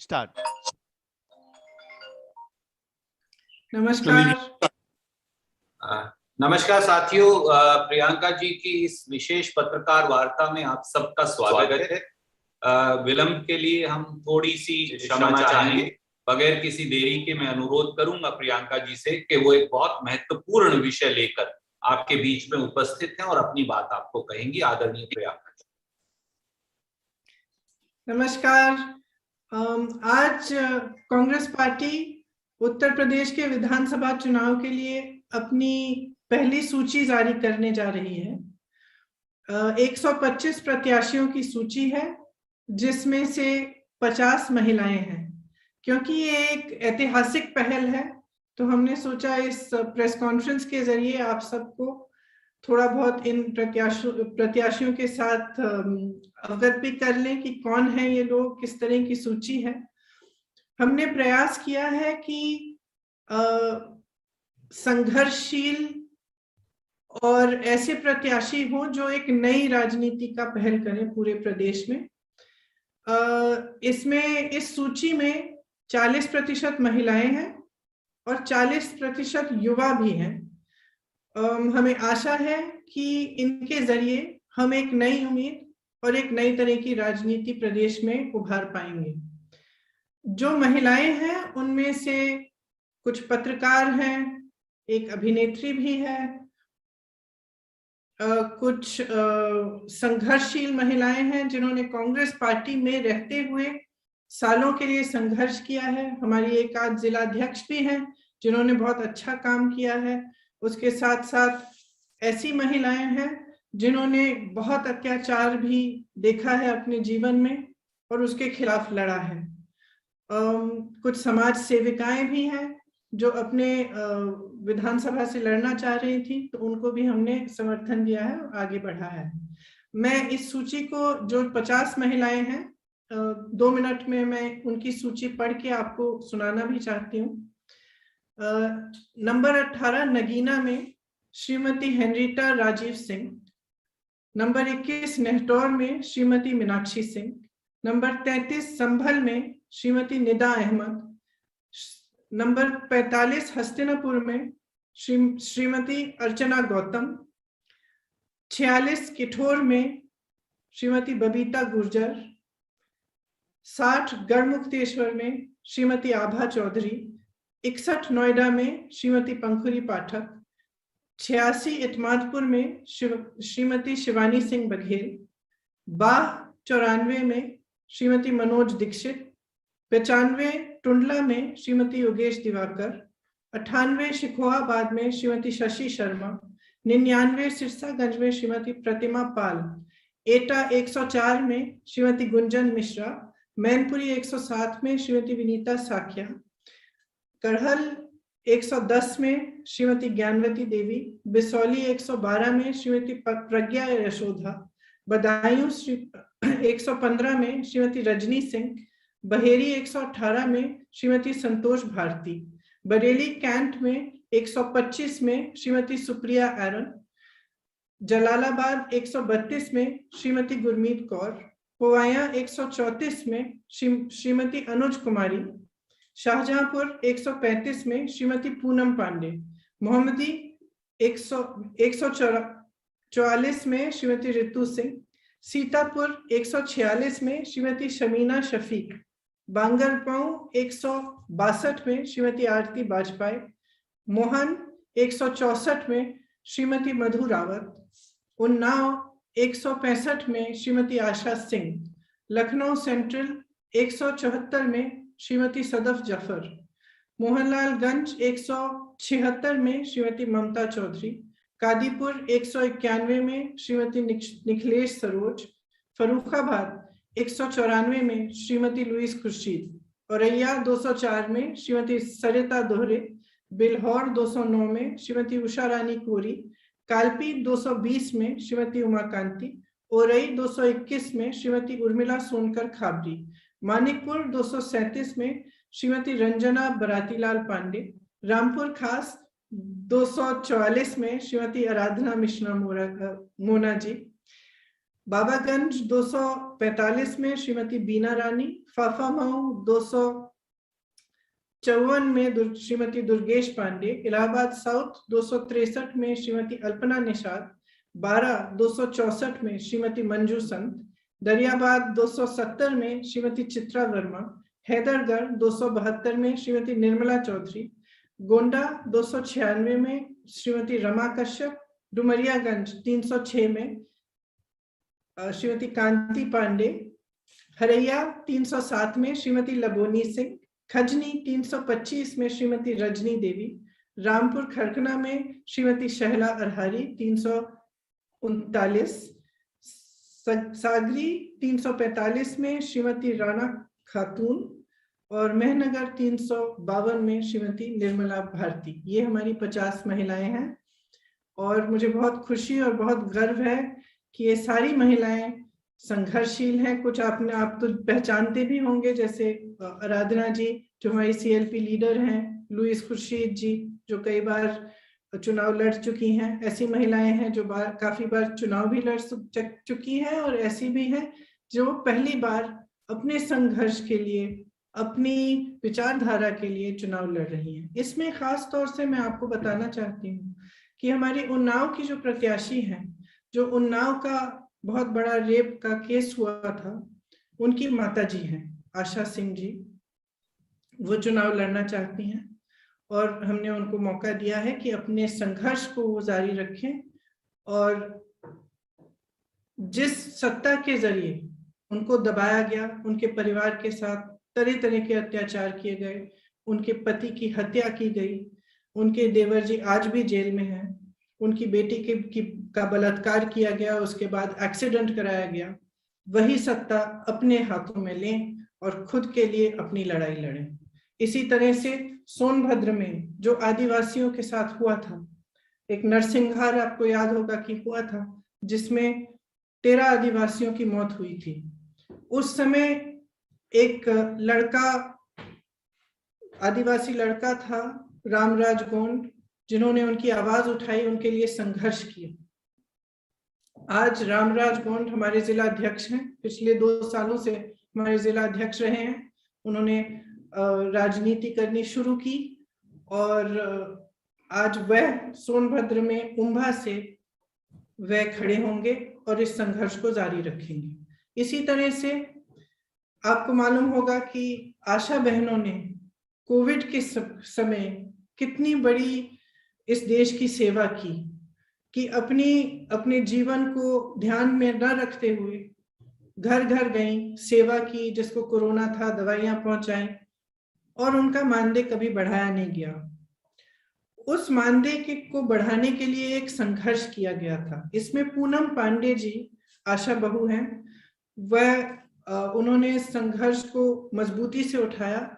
Start. नमस्कार। नमस्कार साथियों, प्रियंका जी की इस विशेष पत्रकार वार्ता में आप सबका स्वागत है। विलंब के लिए हम थोड़ी सी क्षमा चाहेंगे। बगैर किसी देरी के मैं अनुरोध करूंगा प्रियंका जी से कि वो एक बहुत महत्वपूर्ण विषय लेकर आपके बीच में उपस्थित हैं और अपनी बात आपको कहेंगी। आदरणीय प्रियंका जी। नमस्कार। आज कांग्रेस पार्टी उत्तर प्रदेश के विधानसभा चुनाव के लिए अपनी पहली सूची जारी करने जा रही है। 125 प्रत्याशियों की सूची है, जिसमें से 50 महिलाएं हैं। क्योंकि ये एक ऐतिहासिक पहल है, तो हमने सोचा इस प्रेस कॉन्फ्रेंस के जरिए आप सबको थोड़ा बहुत इन प्रत्याशियों के साथ अवगत भी कर लें कि कौन है ये लोग, किस तरह की सूची है। हमने प्रयास किया है कि संघर्षशील और ऐसे प्रत्याशी हों जो एक नई राजनीति का पहल करें पूरे प्रदेश में। इसमें इस सूची में 40% महिलाएं हैं और 40% युवा भी हैं। हमें आशा है कि इनके जरिए हम एक नई उम्मीद और एक नई तरह की राजनीति प्रदेश में उभार पाएंगे। जो महिलाएं हैं उनमें से कुछ पत्रकार हैं, एक अभिनेत्री भी है, कुछ संघर्षशील महिलाएं हैं जिन्होंने कांग्रेस पार्टी में रहते हुए सालों के लिए संघर्ष किया है। हमारी एक आध जिला अध्यक्ष भी हैं जिन्होंने बहुत अच्छा काम किया है। उसके साथ साथ ऐसी महिलाएं हैं जिन्होंने बहुत अत्याचार भी देखा है अपने जीवन में और उसके खिलाफ लड़ा है। कुछ समाज सेविकाएं भी हैं जो अपने विधानसभा से लड़ना चाह रही थी, तो उनको भी हमने समर्थन दिया है और आगे बढ़ा है। मैं इस सूची को, जो 50 महिलाएं हैं, 2 मिनट में मैं उनकी सूची पढ़ के आपको सुनाना भी चाहती हूँ। नंबर 18 नगीना में श्रीमती हेनरीटा राजीव सिंह। नंबर 21 नेहटौर में श्रीमती मीनाक्षी सिंह। नंबर 33 संभल में श्रीमती निदा अहमद। नंबर 45 हस्तिनापुर में श्रीमती अर्चना गौतम। 46 किठौर में श्रीमती बबीता गुर्जर। 60 गढ़मुक्तेश्वर में श्रीमती आभा चौधरी। 61 नोएडा में श्रीमती पंखुरी पाठक। 86 इतमादपुर में श्रीमती शिवानी सिंह बघेल। 94 में श्रीमती मनोज दीक्षित। 95 टुंडला में श्रीमती योगेश दिवाकर। 98 शिकोहाबाद में श्रीमती शशि शर्मा। 99 सिरसागंज में श्रीमती प्रतिमा पाल। एटा 104 में श्रीमती गुंजन मिश्रा। मैनपुरी 107 में श्रीमती विनीता साखिया। कड़हल 110 में श्रीमती ज्ञानवती देवी। बिसौली 112 में श्रीमती प्रज्ञा यशोधा। बदायूं 115 में श्रीमती रजनी सिंह। बहेरी 118 में श्रीमती संतोष भारती। बरेली कैंट में 125 में श्रीमती सुप्रिया एरन। जलालाबाद 132 में श्रीमती गुरमीत कौर। पोवाया 134 में श्रीमती अनुज कुमारी। शाहजहांपुर 135 में श्रीमती पूनम पांडे। मोहम्मदी 144 में श्रीमती रितु सिंह। सीतापुर 146 में श्रीमती शमीना शफीक। बांगरगांव 162 में श्रीमती आरती बाजपाई। मोहन 164 में श्रीमती मधु रावत। उन्नाव 165 में श्रीमती आशा सिंह। लखनऊ सेंट्रल 174 में श्रीमती सदफ जफर। मोहनलालगंज 176 में श्रीमती ममता चौधरी। कादीपुर 191 में श्रीमती निखिलेश सरोज। फरुखाबाद 194 में श्रीमती लुईस खुर्शीद। औरैया 204 में श्रीमती सरिता दोहरे। बिल्हौर 209 में श्रीमती उषा रानी कोरी। कालपी 220 में श्रीमती उमाकांति। ओरई 221 में श्रीमती उर्मिला सोनकर खाबरी। मानिकपुर 237 में श्रीमती रंजना बरातीलाल पांडे। रामपुर खास 244 में श्रीमती आराधना मिश्रा मोना जी। बाबागंज 245 में श्रीमती बीना रानी, फाफामऊ 254 में श्रीमती दुर्गेश पांडे, इलाहाबाद साउथ 263 में श्रीमती अल्पना निषाद, 264 में श्रीमती मंजू संत, दरियाबाद 270 में श्रीमती चित्रा वर्मा, हैदरगढ़ 272 में श्रीमती निर्मला चौधरी, गोंडा 296 में श्रीमती रमा कश्यप, डुमरियागंज 306 में श्रीमती कांति पांडे, हरैया 307 में श्रीमती लबोनी सिंह, खजनी 325 में श्रीमती रजनी देवी, रामपुर खरकना में श्रीमती शहला अरहारी 339, सागरी 345 में श्रीमती राणा खातून और मेहनगर 352 में श्रीमती निर्मला भारती। ये हमारी 50 महिलाएं हैं और मुझे बहुत खुशी और बहुत गर्व है कि ये सारी महिलाएं संघर्षशील हैं। कुछ आपने आप तो पहचानते भी होंगे, जैसे आराधना जी जो हमारी CLP लीडर हैं, लुइस खुर्शीद जी जो कई बार चुनाव लड़ चुकी हैं, ऐसी महिलाएं हैं जो काफी बार चुनाव भी लड़ चुकी हैं और ऐसी भी हैं जो पहली बार अपने संघर्ष के लिए, अपनी विचारधारा के लिए चुनाव लड़ रही हैं। इसमें खास तौर से मैं आपको बताना चाहती हूँ कि हमारी उन्नाव की जो प्रत्याशी हैं, जो उन्नाव का बहुत बड़ा रेप का केस हुआ था, उनकी माताजी हैं आशा सिंह जी, वो चुनाव लड़ना चाहती हैं और हमने उनको मौका दिया है कि अपने संघर्ष को वो जारी रखें और जिस सत्ता के जरिए उनको दबाया गया, उनके परिवार के साथ तरह तरह के अत्याचार किए गए, उनके पति की हत्या की गई, उनके देवर जी आज भी जेल में हैं, उनकी बेटी का बलात्कार किया गया, उसके बाद एक्सीडेंट कराया गया, वही सत्ता अपने हाथों में लें और खुद के लिए अपनी लड़ाई लड़ें। इसी तरह से सोनभद्र में जो आदिवासियों के साथ हुआ था, एक नरसिंहार आपको याद होगा कि हुआ था, जिसमें 13 आदिवासियों की मौत हुई थी। उस समय एक लड़का, आदिवासी लड़का था रामराज गोंड, जिन्होंने उनकी आवाज उठाई, उनके लिए संघर्ष किया। आज रामराज गोंड हमारे जिला अध्यक्ष हैं, पिछले 2 सालों से हमारे जिला अध्यक्ष रहे हैं। उन्होंने राजनीति करनी शुरू की और आज वह सोनभद्र में उम्भा से वह खड़े होंगे और इस संघर्ष को जारी रखेंगे। इसी तरह से आपको मालूम होगा कि आशा बहनों ने कोविड के समय कितनी बड़ी इस देश की सेवा की कि अपने जीवन को ध्यान में न रखते हुए घर घर गई, सेवा की, जिसको कोरोना था दवाइयां पहुंचाई और उनका मानदेय कभी बढ़ाया नहीं गया। उस मानदेय को बढ़ाने के लिए एक संघर्ष किया गया था। इसमें पूनम पांडे जी आशा बहू हैं, वह उन्होंने संघर्ष को मजबूती से उठाया।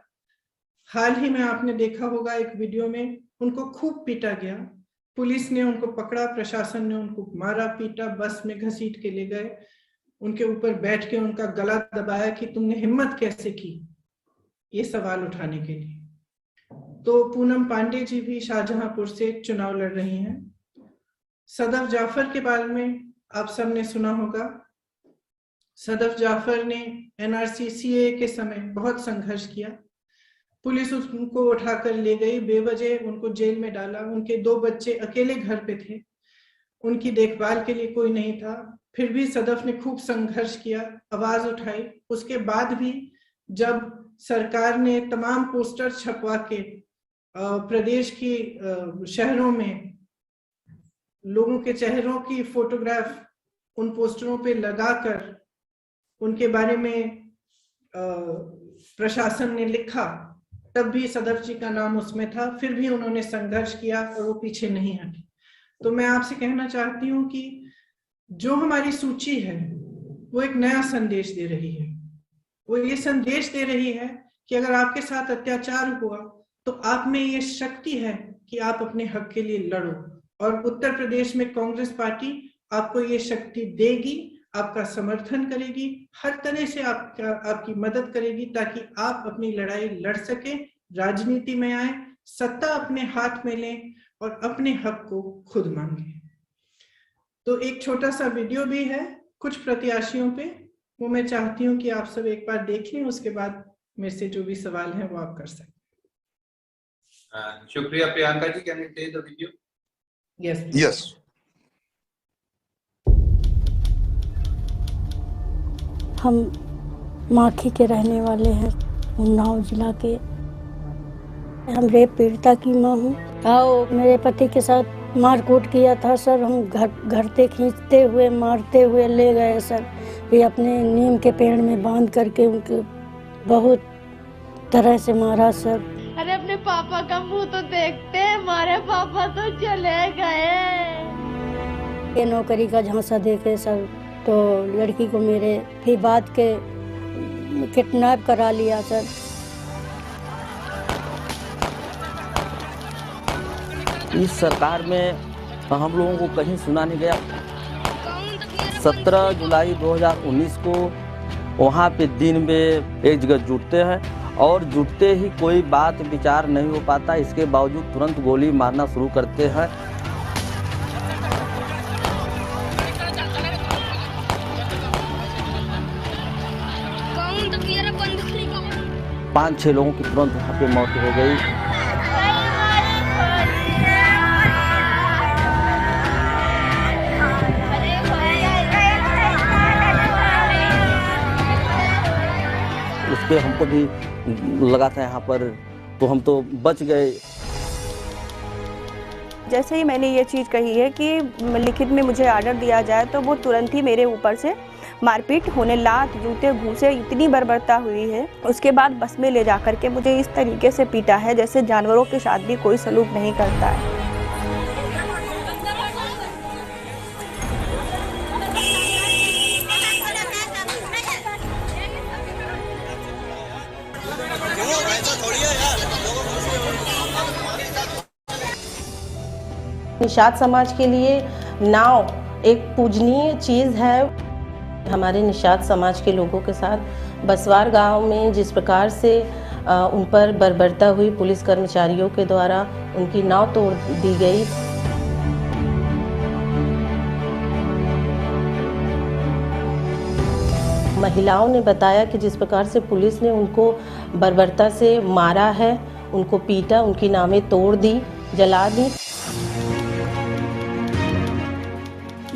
हाल ही में आपने देखा होगा एक वीडियो में उनको खूब पीटा गया, पुलिस ने उनको पकड़ा, प्रशासन ने उनको मारा पीटा, बस में घसीट के ले गए, उनके ऊपर बैठ के उनका गला दबाया कि तुमने हिम्मत कैसे की ये सवाल उठाने के लिए। तो पूनम पांडे जी भी शाहजहांपुर से चुनाव लड़ रही हैं। सदफ जाफर के बारे में आप सबने सुना होगा। सदफ जाफर ने NRC CAA के समय बहुत संघर्ष किया, पुलिस उनको उठाकर ले गई, बेवजह उनको जेल में डाला। उनके 2 बच्चे अकेले घर पे थे, उनकी देखभाल के लिए कोई नहीं था, फिर भी सदफ ने खूब संघर्ष किया, आवाज उठाई। उसके बाद भी जब सरकार ने तमाम पोस्टर छपवा के प्रदेश की शहरों में लोगों के चेहरों की फोटोग्राफ उन पोस्टरों पे लगाकर उनके बारे में प्रशासन ने लिखा, तब भी सदफ जी का नाम उसमें था, फिर भी उन्होंने संघर्ष किया और वो पीछे नहीं हटे। तो मैं आपसे कहना चाहती हूँ कि जो हमारी सूची है वो एक नया संदेश दे रही है। वो ये संदेश दे रही है कि अगर आपके साथ अत्याचार हुआ तो आप में ये शक्ति है कि आप अपने हक के लिए लड़ो, और उत्तर प्रदेश में कांग्रेस पार्टी आपको ये शक्ति देगी, आपका समर्थन करेगी, हर तरह से आपकी मदद करेगी ताकि आप अपनी लड़ाई लड़ सके, राजनीति में आए, सत्ता अपने हाथ में लें और अपने हक को खुद मांगे। तो एक छोटा सा वीडियो भी है, कुछ प्रत्याशियों पे, वो मैं चाहती हूँ कि आप सब एक बार देख लें, उसके बाद मेरे से जो भी सवाल हैं वो आप कर सकते हैं। शुक्रिया Priyanka ji, can you play the video? Yes yes. हम माखी के रहने वाले हैं, उन्नाव जिला के। हम रेप पीड़िता की मां हूँ। आओ, मेरे पति के साथ मारकूट किया था सर। हम घर से खींचते हुए मारते हुए ले गए सर। ये अपने नीम के पेड़ में बांध करके उनके बहुत तरह से मारा सर। अरे अपने पापा का मुंह तो देखते, हमारे पापा तो चले गए। ये नौकरी का झांसा देके सर, तो लड़की को मेरे फिर बाद के किडनैप करा लिया सर। इस सरकार में हम लोगों को कहीं सुना नहीं गया। 17 जुलाई 2019 को वहाँ पे दिन में एक जगह जुटते हैं और जुटते ही कोई बात विचार नहीं हो पाता। इसके बावजूद तुरंत गोली मारना शुरू करते हैं। 5-6 लोगों की तुरंत वहाँ पे मौत हो गई। उस पे हमको भी लगा था यहाँ पर, तो हम तो बच गए। जैसे ही मैंने ये चीज़ कही है कि लिखित में मुझे ऑर्डर दिया जाए, तो वो तुरंत ही मेरे ऊपर से मारपीट होने, लात जूते घूंसे इतनी बर्बरता हुई है। उसके बाद बस में ले जाकर के मुझे इस तरीके से पीटा है जैसे जानवरों के साथ भी कोई सलूक नहीं करता है। निषाद समाज के लिए नाव एक पूजनीय चीज़ है। हमारे निषाद समाज के लोगों के साथ बसवार गांव में जिस प्रकार से उन पर बर्बरता हुई पुलिस कर्मचारियों के द्वारा, उनकी नाव तोड़ दी गई। महिलाओं ने बताया कि जिस प्रकार से पुलिस ने उनको बर्बरता से मारा है, उनको पीटा, उनकी नावें तोड़ दी, जला दी।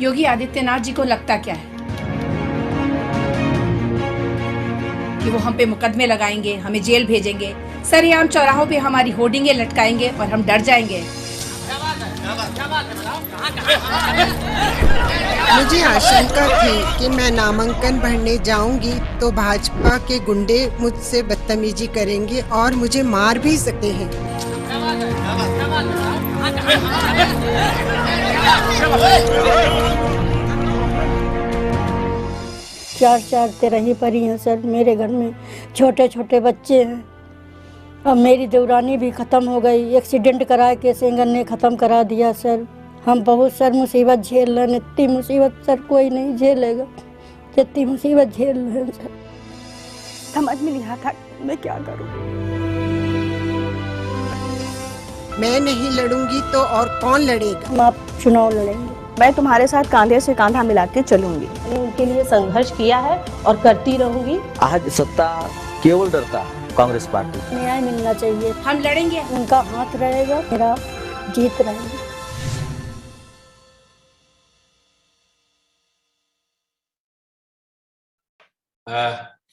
योगी आदित्यनाथ जी को लगता क्या है कि वो हम पे मुकदमे लगाएंगे, हमें जेल भेजेंगे, सरेआम चौराहों पे हमारी होर्डिंगें लटकाएंगे और हम डर जाएंगे? मुझे आशंका थी कि मैं नामांकन भरने जाऊंगी तो भाजपा के गुंडे मुझसे बदतमीजी करेंगे और मुझे मार भी सकते हैं। 4 तिरही परी हैं सर। मेरे घर में छोटे छोटे बच्चे हैं। अब मेरी देवरानी भी ख़त्म हो गई, एक्सीडेंट करा के सेंगन ने ख़त्म करा दिया सर। हम बहुत सर मुसीबत झेल रहे हैं। इतनी मुसीबत सर कोई नहीं झेलेगा जितनी मुसीबत झेल रहे हैं सर। समझ में नहीं आता मैं क्या करूं। मैं नहीं लड़ूंगी तो और कौन लड़ेगा? हम आप चुनाव लड़ेंगे। मैं तुम्हारे साथ कांधे से कांधा मिला के चलूंगी। मैंने उनके लिए संघर्ष किया है और करती रहूंगी। आज सत्ता केवल डरता कांग्रेस पार्टी। न्याय मिलना चाहिए। हम लड़ेंगे, उनका हाथ रहेगा, मेरा जीत रहेगी।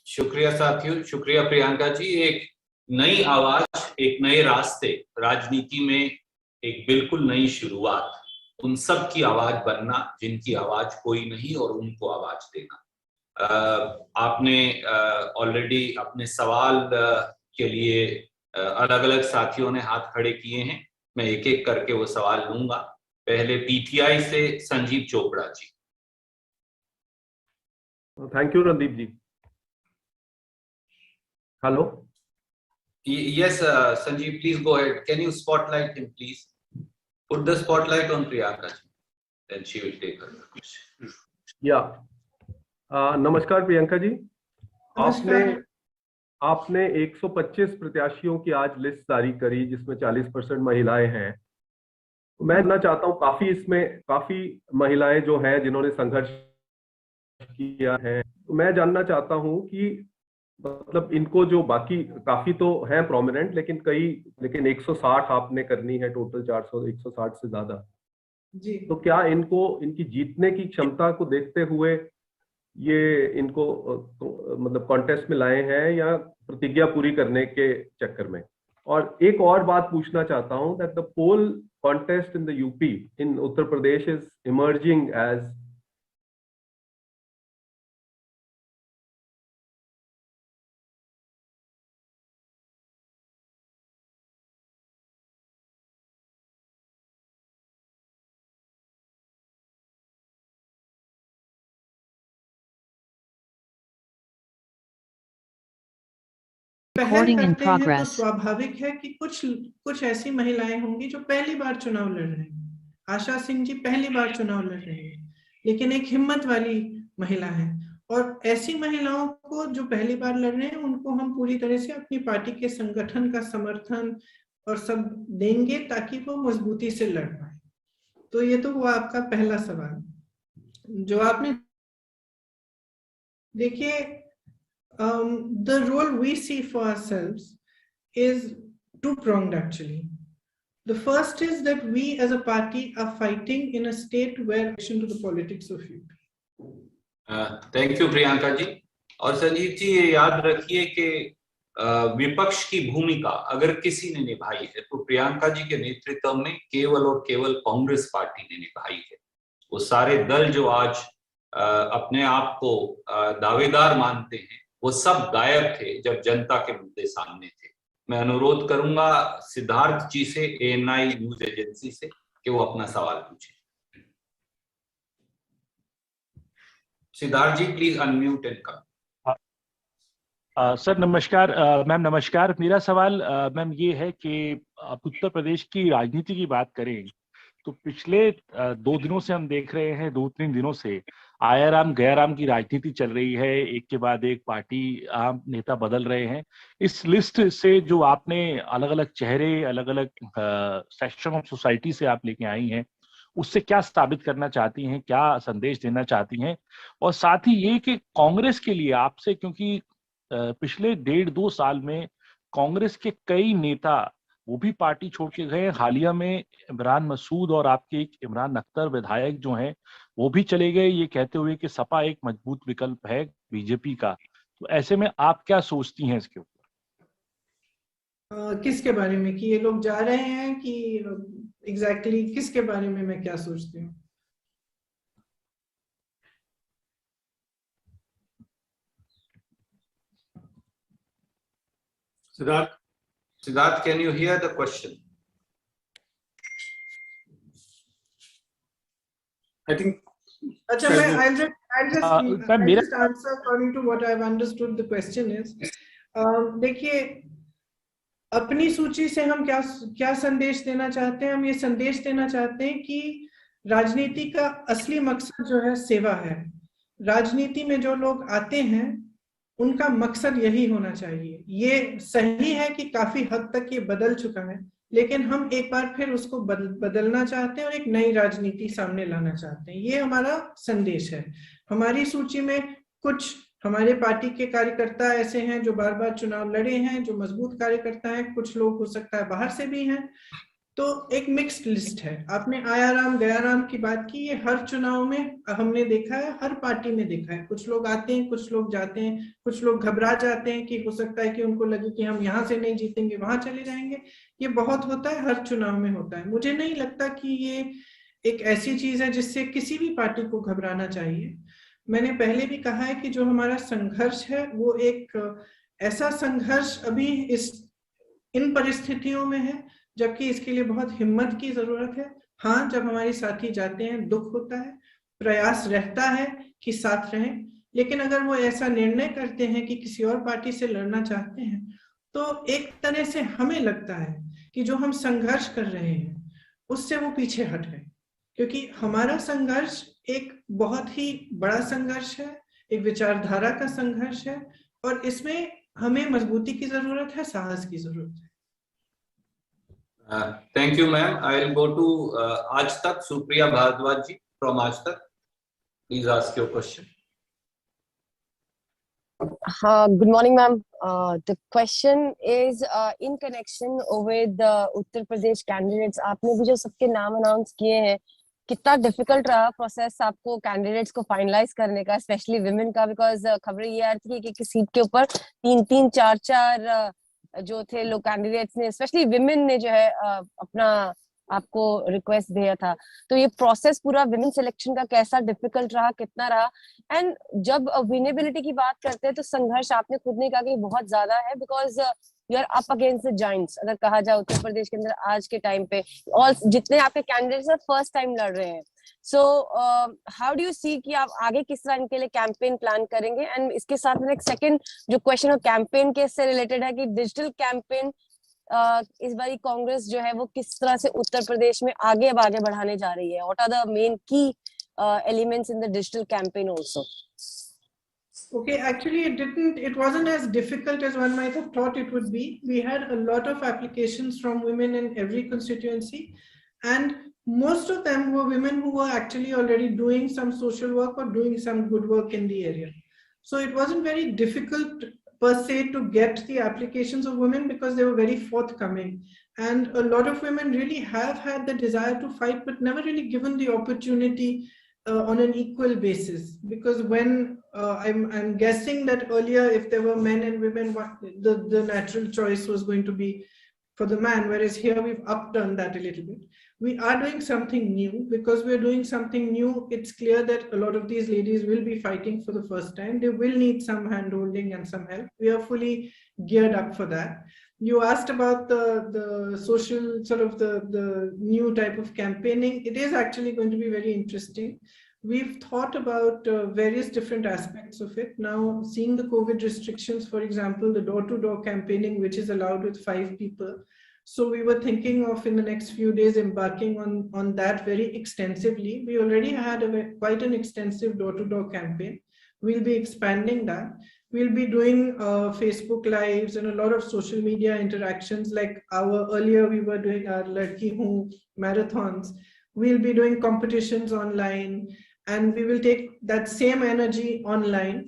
शुक्रिया साथियों, शुक्रिया प्रियंका जी। एक नई आवाज, एक नए रास्ते, राजनीति में एक बिल्कुल नई शुरुआत, उन सब की आवाज बनना जिनकी आवाज कोई नहीं और उनको आवाज देना। आपने ऑलरेडी अपने सवाल के लिए अलग अलग साथियों ने हाथ खड़े किए हैं। मैं एक एक करके वो सवाल लूंगा। पहले पीटीआई से Sanjeev Chopra ji. Thank you Randeep ji. Hello. Yes, Sanjeev, please go ahead. Can you spotlight him, please? Put the spotlight on Priyanka ji, then she will take her question. Yeah. नमस्कार प्रियंका जी। आपने 125 प्रत्याशियों की आज लिस्ट जारी करी जिसमें 40% महिलाएं हैं। मैं जानना चाहता हूं, काफी महिलाएं जो हैं जिन्होंने संघर्ष किया है। तो मैं जानना चाहता हूं कि मतलब इनको जो बाकी काफी तो हैं प्रोमिनेंट, लेकिन 160 आपने करनी है टोटल, 400 160 से ज्यादा जी। तो क्या इनको इनकी जीतने की क्षमता को देखते हुए ये इनको मतलब कॉन्टेस्ट में लाए हैं या प्रतिज्ञा पूरी करने के चक्कर में? और एक और बात पूछना चाहता हूं that the poll contest in the UP in Uttar Pradesh is emerging as पहल करते हैं तो स्वाभाविक है कि कुछ ऐसी महिलाएं होंगी जो पहली बार चुनाव लड़ रही हैं। आशा सिंह जी पहली बार चुनाव लड़ रही हैं, लेकिन एक हिम्मत वाली महिला है, और ऐसी महिलाओं को जो पहली बार लड़ रहे हैं उनको हम पूरी तरह से अपनी पार्टी के संगठन का समर्थन और सब देंगे ताकि वो मजबूती से लड़ पाए। तो ये तो हुआ आपका पहला सवाल। जो आपने देखिए, the role we see for ourselves is two-pronged actually. The first is that we as a party are fighting in a state where action to the politics of youth. Thank you Priyanka ji. और संजीव जी ये याद रखिए कि विपक्ष की भूमिका अगर किसी ने निभाई है तो प्रियंका जी के नेतृत्व में केवल और केवल कांग्रेस पार्टी ने निभाई है। वो सारे दल जो आज अपने आप को दावेदार मानते हैं वो सब गायब थे जब जनता के मुद्दे सामने थे। मैं अनुरोध करूंगा सिद्धार्थ जी से, ANI न्यूज एजेंसी से, कि वो अपना सवाल पूछे। Siddharth ji please unmute and come. Sir नमस्कार। मैम नमस्कार। मेरा सवाल मैम ये है कि आप उत्तर प्रदेश की राजनीति की बात करें तो पिछले 2 दिनों से हम देख रहे हैं, 2-3 दिनों से आया राम गया राम की राजनीति चल रही है। एक के बाद एक पार्टी आम नेता बदल रहे हैं। इस लिस्ट से जो आपने अलग अलग चेहरे, अलग अलग सेक्शन ऑफ सोसाइटी से आप लेके आई हैं, उससे क्या साबित करना चाहती हैं, क्या संदेश देना चाहती हैं? और साथ ही ये कि कांग्रेस के लिए आपसे, क्योंकि पिछले 1.5-2 साल में कांग्रेस के कई नेता वो भी पार्टी छोड़ के गए। हालिया में इमरान मसूद और आपके एक इमरान अख्तर विधायक जो हैं वो भी चले गए, ये कहते हुए कि सपा एक मजबूत विकल्प है बीजेपी का। तो ऐसे में आप क्या सोचती हैं इसके ऊपर? किसके बारे में कि ये लोग जा रहे हैं, कि एग्जैक्टली किसके बारे में मैं क्या सोचती हूँ? Siddharth, can you hear the question? I think. Achha, I'll just answer according to what I've understood the question is. देखिए, अपनी सूची से हम क्या संदेश देना चाहते हैं? हम ये संदेश देना चाहते हैं कि राजनीति का असली मकसद जो है सेवा है। राजनीति में जो लोग आते हैं उनका मकसद यही होना चाहिए। ये सही है कि काफी हद तक ये बदल चुका है, लेकिन हम एक बार फिर उसको बदलना चाहते हैं और एक नई राजनीति सामने लाना चाहते हैं। ये हमारा संदेश है। हमारी सूची में कुछ हमारे पार्टी के कार्यकर्ता ऐसे हैं जो बार बार चुनाव लड़े हैं, जो मजबूत कार्यकर्ता हैं, कुछ लोग हो सकता है बाहर से भी हैं। तो एक मिक्स्ड लिस्ट है। आपने आया राम गया राम की बात की, ये हर चुनाव में हमने देखा है, हर पार्टी में देखा है। कुछ लोग आते हैं, कुछ लोग जाते हैं, कुछ लोग घबरा जाते हैं कि हो सकता है कि उनको लगे कि हम यहाँ से नहीं जीतेंगे, वहां चले जाएंगे। ये बहुत होता है, हर चुनाव में होता है। मुझे नहीं लगता कि ये एक ऐसी चीज है जिससे किसी भी पार्टी को घबराना चाहिए। मैंने पहले भी कहा है कि जो हमारा संघर्ष है वो एक ऐसा संघर्ष अभी इन परिस्थितियों में है जबकि इसके लिए बहुत हिम्मत की जरूरत है। हाँ, जब हमारे साथी जाते हैं दुख होता है, प्रयास रहता है कि साथ रहें, लेकिन अगर वो ऐसा निर्णय करते हैं कि किसी और पार्टी से लड़ना चाहते हैं तो एक तरह से हमें लगता है कि जो हम संघर्ष कर रहे हैं उससे वो पीछे हट गए, क्योंकि हमारा संघर्ष एक बहुत ही बड़ा संघर्ष है, एक विचारधारा का संघर्ष है और इसमें हमें मजबूती की जरूरत है, साहस की जरूरत है। Thank you, ma'am. I'll go to Aaj Tak, Supriya Bhardwaj ji from Aaj Tak. Please ask your question. Good morning, ma'am. The question is in connection with the Uttar Pradesh candidates. आपने भी जो सबके नाम announce किए हैं, कितना difficult रहा process आपको कैंडिडेट्स को फाइनलाइज करने का, स्पेशली विमेन का, बिकॉज खबरें ये आ रही थी कि एक सीट के ऊपर 3-3, 4-4 जो थे लोग कैंडिडेट्स ने, स्पेशली विमेन ने जो है अपना आपको रिक्वेस्ट दिया था। तो ये प्रोसेस पूरा विमेन सिलेक्शन का कैसा डिफिकल्ट रहा, कितना रहा? एंड जब विनेबिलिटी की बात करते हैं तो संघर्ष आपने खुद ने कहा कि बहुत ज्यादा है, because you are up against the giants, अगर कहा जाए उत्तर प्रदेश के अंदर आज के टाइम पे, और जितने आपके कैंडिडेट्स हैं फर्स्ट टाइम लड़ रहे हैं। So how do you see कि आप आगे किस तरह इनके लिए कैंपेन प्लान करेंगे? एंड इसके साथ में एक सेकंड जो क्वेश्चन है कैंपेन के से रिलेटेड है कि डिजिटल कैंपेन इस बारी कांग्रेस जो है वो किस तरह से उत्तर प्रदेश में आगे बढ़ाने जा रही है? व्हाट आर द मेन की elements in the digital campaign also? Okay, actually it wasn't as difficult as one might have thought it would be. We had a lot of applications from women in every constituency, and most of them were women who were actually already doing some social work or doing some good work in the area. So it wasn't very difficult per se to get the applications of women because they were very forthcoming, and a lot of women really have had the desire to fight but never really given the opportunity on an equal basis. Because when I'm guessing that earlier if there were men and women, the natural choice was going to be for the man, whereas here we've upturned that a little bit. We are doing something new. Because we're doing something new, it's clear that a lot of these ladies will be fighting for the first time. They will need some hand-holding and some help. We are fully geared up for that. You asked about the social sort of the new type of campaigning. It is actually going to be very interesting. We've thought about various different aspects of it. Now, seeing the COVID restrictions, for example, the door-to-door campaigning, which is allowed with 5 people. So we were thinking of in the next few days embarking on that very extensively. We already had quite an extensive door-to-door campaign. We'll be expanding that. We'll be doing Facebook Lives and a lot of social media interactions. Like earlier we were doing our Ladki Hoon marathons. We'll be doing competitions online, and we will take that same energy online.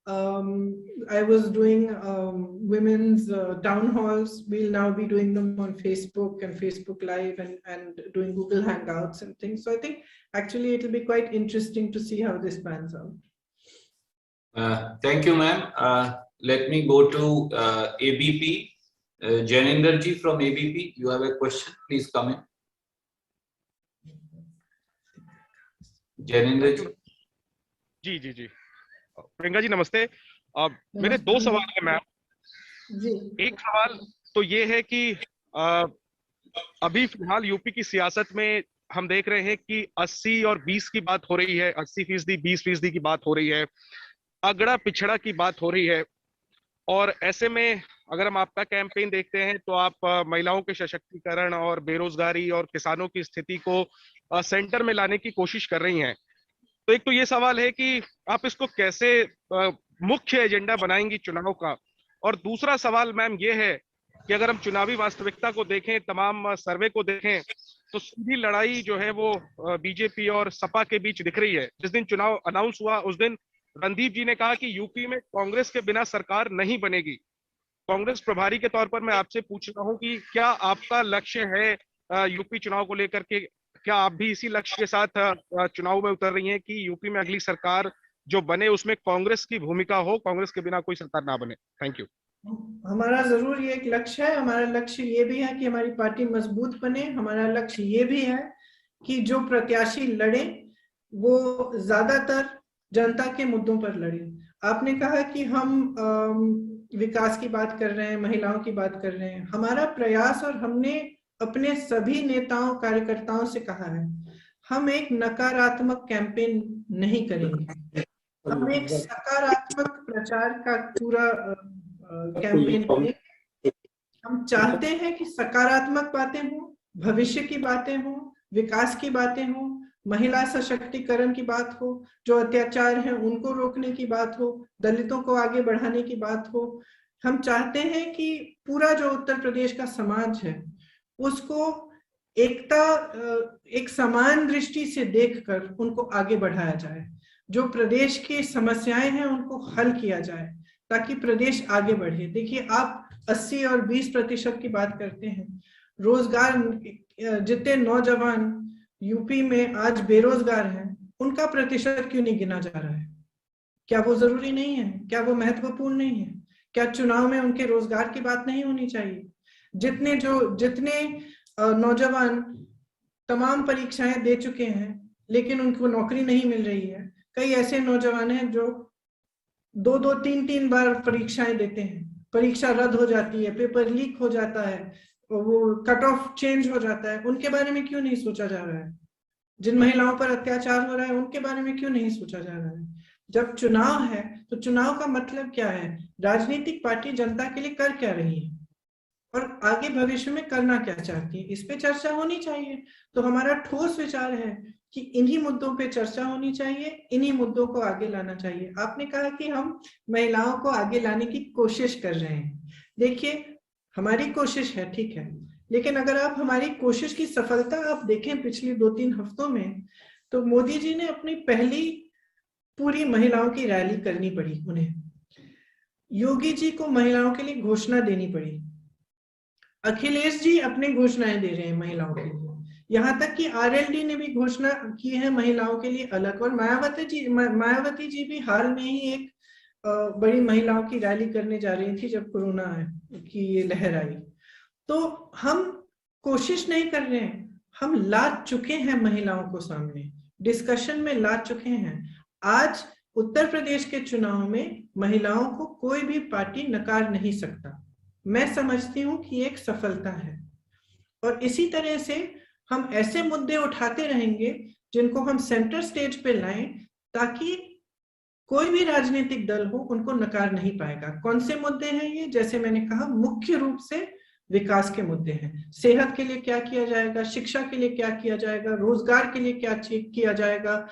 I was doing women's town halls. We'll now be doing them on Facebook and Facebook Live and doing Google Hangouts and things. So I think actually it'll be quite interesting to see how this pans out. Thank you, ma'am. Let me go to ABP. Janinder ji from ABP, you have a question. Please come in. Janinder ji. जी प्रियंका जी नमस्ते। मेरे 2 सवाल है ma'am. एक सवाल तो ये है कि अभी फिलहाल यूपी की सियासत में हम देख रहे हैं कि 80 और 20 की बात हो रही है, 80%, 20% की बात हो रही है, अगड़ा पिछड़ा की बात हो रही है। और ऐसे में अगर हम आपका कैंपेन देखते हैं तो आप महिलाओं के सशक्तिकरण और बेरोजगारी और किसानों की स्थिति को सेंटर में लाने की कोशिश कर रही हैं। तो एक तो ये सवाल है कि आप इसको कैसे मुख्य एजेंडा बनाएंगी चुनाव का। और दूसरा सवाल मैम ये है कि अगर हम चुनावी वास्तविकता को देखें, तमाम सर्वे को देखें, तो सीधी लड़ाई जो है वो बीजेपी और सपा के बीच दिख रही है। जिस दिन चुनाव अनाउंस हुआ उस दिन रणदीप जी ने कहा कि यूपी में कांग्रेस के बिना सरकार नहीं बनेगी। कांग्रेस प्रभारी के तौर पर मैं आपसे पूछ रहा हूं कि क्या आपका लक्ष्य है यूपी चुनाव को लेकर के, क्या आप भी इसी लक्ष्य के साथ चुनाव में उतर रही हैं कि यूपी में अगली सरकार जो बने उसमें कांग्रेस की भूमिका हो, कांग्रेस के बिना कोई सरकार ना बने? Thank you. हमारा जरूर ये एक लक्ष्य है। हमारा लक्ष्य ये भी है कि हमारी पार्टी मजबूत बने। हमारा लक्ष्य ये भी है कि जो प्रत्याशी लड़े वो ज्यादातर जनता के मुद्दों पर लड़े। आपने कहा कि हम विकास की बात कर रहे हैं, महिलाओं की बात कर रहे हैं। हमारा प्रयास, और हमने अपने सभी नेताओं कार्यकर्ताओं से कहा है, हम एक नकारात्मक कैंपेन नहीं करेंगे। हम एक सकारात्मक प्रचार का पूरा कैंपेन करेंगे। हम चाहते हैं कि सकारात्मक बातें हों, भविष्य की बातें हों, विकास की बातें हों, महिला सशक्तिकरण की बात हो, जो अत्याचार हैं उनको रोकने की बात हो, दलितों को आगे बढ़ाने की बात हो। हम चाहते हैं कि पूरा जो उत्तर प्रदेश का समाज है उसको एक समान दृष्टि से देखकर उनको आगे बढ़ाया जाए। जो प्रदेश की समस्याएं हैं उनको हल किया जाए। ताकि प्रदेश आगे बढ़े। देखिए, आप 80 और 20% की बात करते हैं। रोजगार, जितने नौजवान यूपी में आज बेरोजगार हैं, उनका प्रतिशत क्यों नहीं गिना जा रहा है? क्या वो जरूरी नहीं है? क्या वो महत्वपूर्ण नहीं है? क्या चुनाव में उनके रोजगार की बात नहीं होनी चाहिए? जितने नौजवान तमाम परीक्षाएं दे चुके हैं लेकिन उनको नौकरी नहीं मिल रही है। कई ऐसे नौजवान हैं जो 2-2, 3-3 बार परीक्षाएं देते हैं, परीक्षा रद्द हो जाती है, पेपर लीक हो जाता है, वो कट ऑफ चेंज हो जाता है। उनके बारे में क्यों नहीं सोचा जा रहा है? जिन महिलाओं पर अत्याचार हो रहा है उनके बारे में क्यों नहीं सोचा जा रहा है? जब चुनाव है तो चुनाव का मतलब क्या है? राजनीतिक पार्टी जनता के लिए कर क्या रही है और आगे भविष्य में करना क्या चाहती है, इस पे चर्चा होनी चाहिए। तो हमारा ठोस विचार है कि इन्हीं मुद्दों पे चर्चा होनी चाहिए, इन्हीं मुद्दों को आगे लाना चाहिए। आपने कहा कि हम महिलाओं को आगे लाने की कोशिश कर रहे हैं। देखिए, हमारी कोशिश है, ठीक है, लेकिन अगर आप हमारी कोशिश की सफलता आप देखें पिछली 2-3 हफ्तों में, तो मोदी जी ने अपनी पहली पूरी महिलाओं की रैली करनी पड़ी उन्हें। योगी जी को महिलाओं के लिए घोषणा देनी पड़ी। अखिलेश जी अपनी घोषणाएं दे रहे हैं महिलाओं के लिए, यहाँ तक कि आरएलडी ने भी घोषणा की है महिलाओं के लिए अलग। और मायावती जी भी हाल में ही एक बड़ी महिलाओं की रैली करने जा रही थी जब कोरोना की ये लहर आई। तो हम कोशिश नहीं कर रहे हैं, हम ला चुके हैं महिलाओं को सामने, डिस्कशन में ला चुके हैं। आज उत्तर प्रदेश के चुनाव में महिलाओं को कोई भी पार्टी नकार नहीं सकता। मैं समझती हूं कि एक सफलता है और इसी तरह से हम ऐसे मुद्दे उठाते रहेंगे जिनको हम सेंटर स्टेज पे लाएं ताकि कोई भी राजनीतिक दल हो उनको नकार नहीं पाएगा। कौन से मुद्दे हैं ये? जैसे मैंने कहा, मुख्य रूप से विकास के मुद्दे हैं। सेहत के लिए क्या किया जाएगा, शिक्षा के लिए क्या किया जाएगा, रोजगार के लिए क्या किया जाएगा,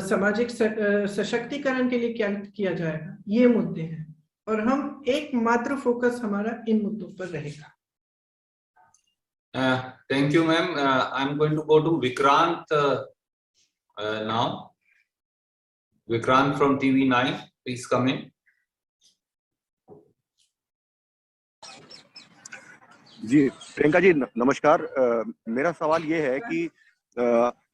सामाजिक सशक्तिकरण के लिए क्या किया जाएगा, ये मुद्दे हैं और हम एकमात्र फोकस हमारा इन मुद्दों पर रहेगा। Thank you, ma'am. I'm going to go to Vikrant now. Vikrant from TV9, please come in. जी प्रियंका जी नमस्कार। मेरा सवाल ये है कि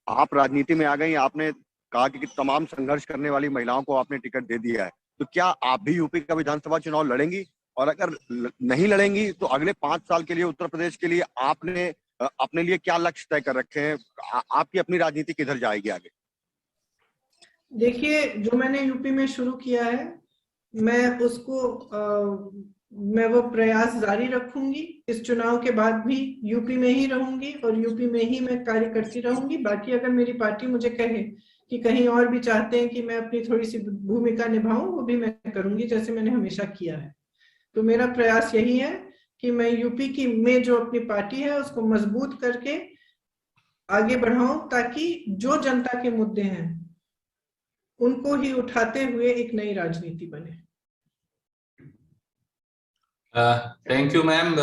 आप राजनीति में आ गई, आपने कहा कि तमाम संघर्ष करने वाली महिलाओं को आपने टिकट दे दिया है, तो क्या आप भी यूपी का विधानसभा चुनाव लड़ेंगी? और अगर नहीं लड़ेंगी तो अगले 5 साल के लिए उत्तर प्रदेश के लिए आपने अपने लिए क्या लक्ष्य तय कर रखे हैं? आपकी अपनी राजनीति किधर जाएगी आगे? देखिए, जो मैंने यूपी में शुरू किया है, मैं वो प्रयास जारी रखूंगी। इस चुनाव के बाद भी यूपी में ही रहूंगी और यूपी में ही मैं कार्य करती रहूंगी। बाकी अगर मेरी पार्टी मुझे कहे कि कहीं और भी चाहते हैं कि मैं अपनी थोड़ी सी भूमिका निभाऊं, वो भी मैं करूंगी जैसे मैंने हमेशा किया है। तो मेरा प्रयास यही है कि मैं यूपी में जो अपनी पार्टी है उसको मजबूत करके आगे बढ़ाऊं ताकि जो जनता के मुद्दे हैं उनको ही उठाते हुए एक नई राजनीति बने। Thank you, ma'am.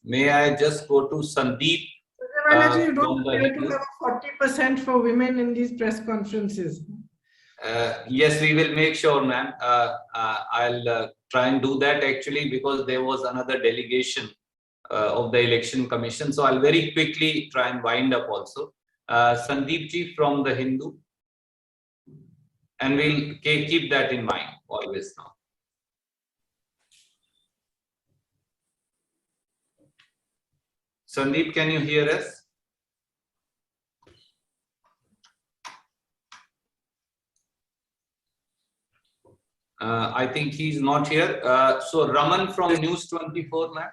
May I just go to Sandeep? You don't try to have 40% for women in these press conferences. Yes, we will make sure, ma'am. I'll try and do that actually because there was another delegation of the Election Commission. So I'll very quickly try and wind up also. Sandeep ji from the Hindu. And we'll keep that in mind always now. Sandeep, can you hear us? I think he's not here. So Raman from News 24, ma'am.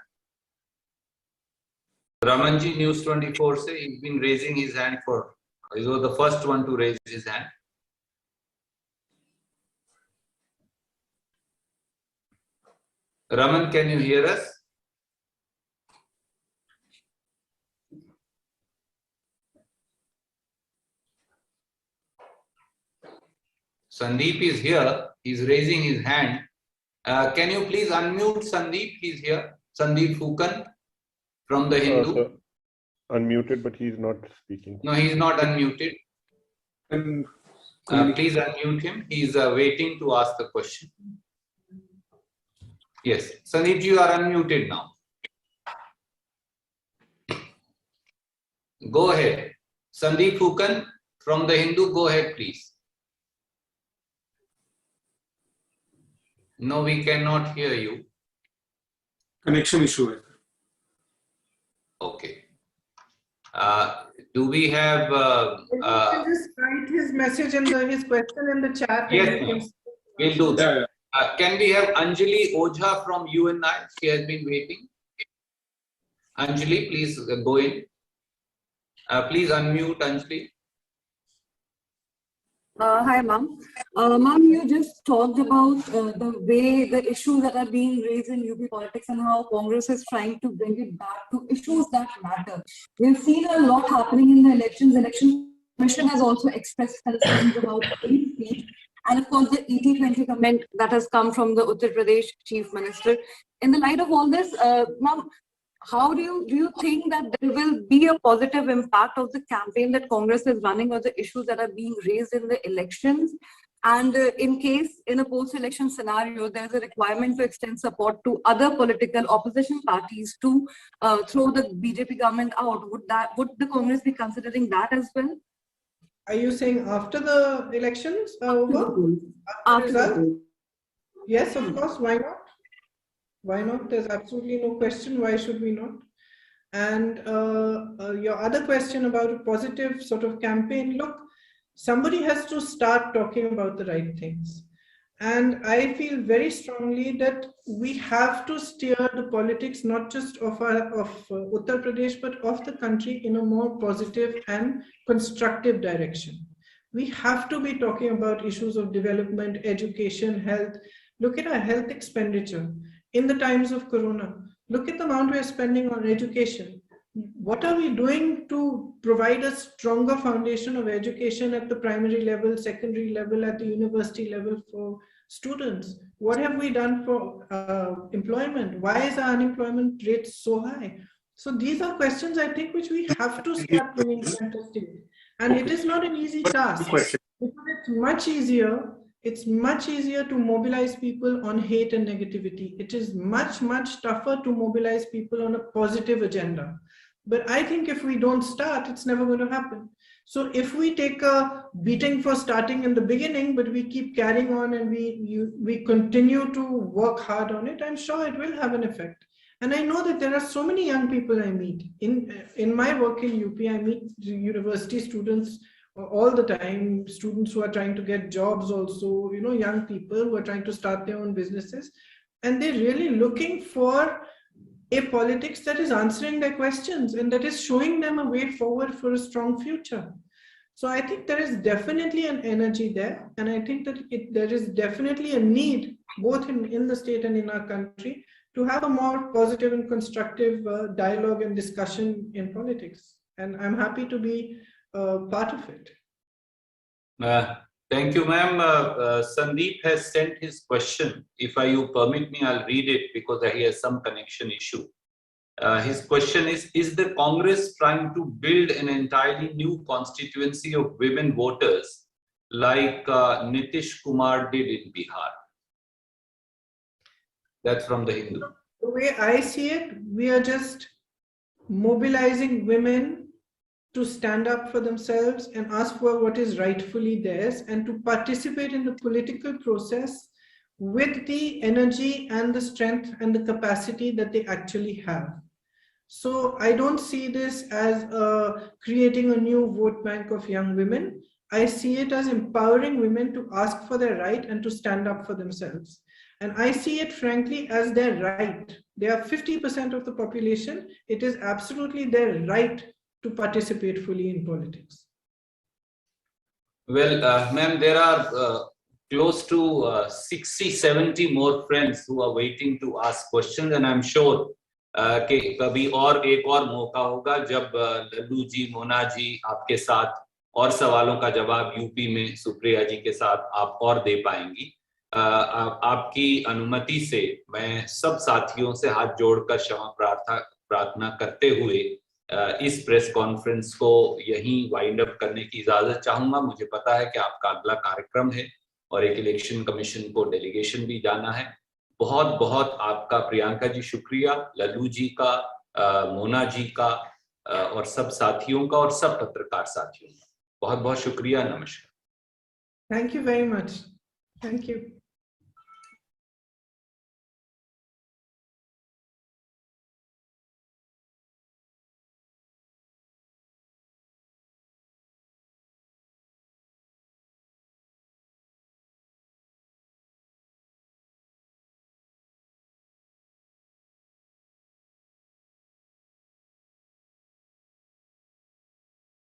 Ramanji, News 24 say he's been raising his hand he was the first one to raise his hand. Raman, can you hear us? Sandeep is here. He's raising his hand. Can you please unmute Sandeep? He's here. Sandeep Fukan from the Hindu. Unmuted, but he's not speaking. No, he's not unmuted. Please unmute him. He's waiting to ask the question. Yes, Sandeep, you are unmuted now. Go ahead. Sandeep Fukan from The Hindu, go ahead, please. No, we cannot hear you. Connection issue. Okay. Do we have... just write his message and his question in the chat. Yes, we'll do that. Can we have Anjali Ojha from UNI? She has been waiting. Anjali, please go in. Please unmute, Anjali. Hi, ma'am. Ma'am, you just talked about the way the issues that are being raised in UP politics and how Congress is trying to bring it back to issues that matter. We've seen a lot happening in the elections. Election Commission has also expressed concerns about free speech. And of course, the 80-20 comment that has come from the Uttar Pradesh Chief Minister. In the light of all this, ma'am, how do you think that there will be a positive impact of the campaign that Congress is running or the issues that are being raised in the elections? And in case in a post-election scenario, there's a requirement to extend support to other political opposition parties to throw the BJP government out, would the Congress be considering that as well? Are you saying after the elections are over? After the result? Yes, of course. Why not? Why not? There's absolutely no question. Why should we not? And your other question about a positive sort of campaign, look, somebody has to start talking about the right things. And I feel very strongly that we have to steer the politics, not just of Uttar Pradesh, but of the country in a more positive and constructive direction. We have to be talking about issues of development, education, health. Look at our health expenditure in the times of Corona. Look at the amount we're spending on education. What are we doing to provide a stronger foundation of education at the primary level, secondary level, at the university level for students? What have we done for employment? Why is our unemployment rate so high? So these are questions, I think, which we have to start bringing center stage. And it is not an easy task. Because it's much easier to mobilize people on hate and negativity. It is much, much tougher to mobilize people on a positive agenda. But I think if we don't start, it's never going to happen. So if we take a beating for starting in the beginning, but we keep carrying on and we continue to work hard on it, I'm sure it will have an effect. And I know that there are so many young people I meet. In my work in UP, I meet university students all the time, students who are trying to get jobs also, young people who are trying to start their own businesses. And they're really looking for a politics that is answering their questions and that is showing them a way forward for a strong future. So I think there is definitely an energy there. And I think that there is definitely a need, both in the state and in our country, to have a more positive and constructive dialogue and discussion in politics. And I'm happy to be part of it. Thank you, ma'am. Sandeep has sent his question. If you permit me, I'll read it because he has some connection issue. His question is the Congress trying to build an entirely new constituency of women voters like Nitish Kumar did in Bihar? That's from The Hindu. The way I see it, we are just mobilizing women to stand up for themselves and ask for what is rightfully theirs and to participate in the political process with the energy and the strength and the capacity that they actually have. So I don't see this as creating a new vote bank of young women. I see it as empowering women to ask for their right and to stand up for themselves. And I see it, frankly, as their right. They are 50% of the population. It is absolutely their right to participate fully in politics. Well, ma'am, there are close to 60, 70 more friends who are waiting to ask questions, and I'm sure कि कभी और एक और मौका होगा जब लल्लू जी, मोना जी आपके साथ और सवालों का जवाब यूपी में सुप्रिया जी के साथ आप और दे पाएंगी। आपकी अनुमति से मैं सब साथियों से हाथ जोड़कर क्षमा प्रार्थना करते हुए इस प्रेस कॉन्फ्रेंस को यहीं वाइंड अप करने की इजाजत चाहूंगा। मुझे पता है कि आपका अगला कार्यक्रम है और एक इलेक्शन कमीशन को डेलीगेशन भी जाना है। बहुत बहुत आपका प्रियंका जी शुक्रिया, लल्लू जी का, मोना जी का, और सब साथियों का और सब पत्रकार साथियों का बहुत बहुत शुक्रिया। नमस्कार। Thank you very much. Thank you.